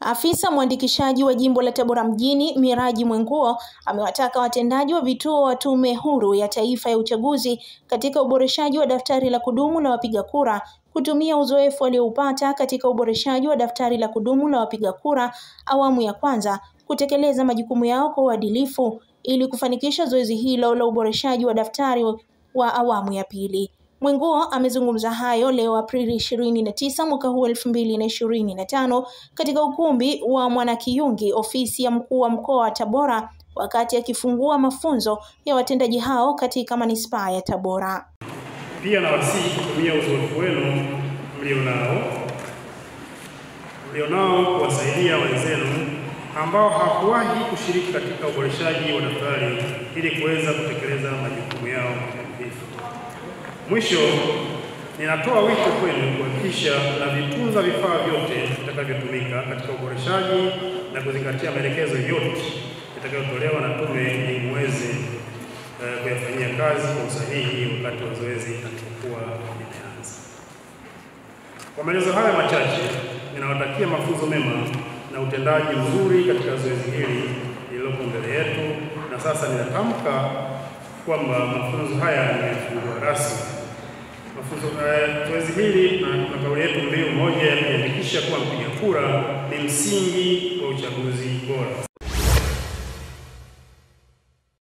Afisa mwandikishaji wa jimbo la Tabora mjini Miraji Mwenguo amewataka watendaji wa vituo wa Tume Huru ya Taifa ya Uchaguzi katika uboreshaji wa daftari la kudumu la wapiga kura kutumia uzoefu walioupata katika uboreshaji wa daftari la kudumu la wapiga kura awamu ya kwanza kutekeleza majukumu yao kwa uadilifu ili kufanikisha zoezi hilo la uboreshaji wa daftari wa awamu ya pili. Mwenguo amezungumza hayo leo Aprili 29 mwaka huu 2025 katika ukumbi wa Mwanakiyungi, ofisi ya mkuu wa mkoa wa Tabora, wakati akifungua mafunzo ya watendaji hao katika manispaa ya Tabora. Pia nawasihi kutumia uzoefu wenu mlionao kuwasaidia wenzenu ambao hawakuwahi kushiriki katika uboreshaji wa daftari ili kuweza kutekeleza majukumu yao kikamilifu. Mwisho, ninatoa wito kwenu kuhakikisha mnavitunza vifaa vyote vitakavyotumika katika uboreshaji na kuzingatia maelekezo yote yatakayotolewa na tume ili muweze kuyafanyia kazi kwa usahihi wakati wa zoezi litakapokuwa limeanza. Kwa maelezo haya machache, ninawatakia mafunzo mema na utendaji mzuri katika zoezi hili lililopo mbele yetu, na sasa ninatamka kwamba mafunzo haya yamefungwa rasmi. Zoezi hili na kauli yetu mbiu moja ya kuhakikisha kuwa mpiga kura ni msingi wa uchaguzi bora.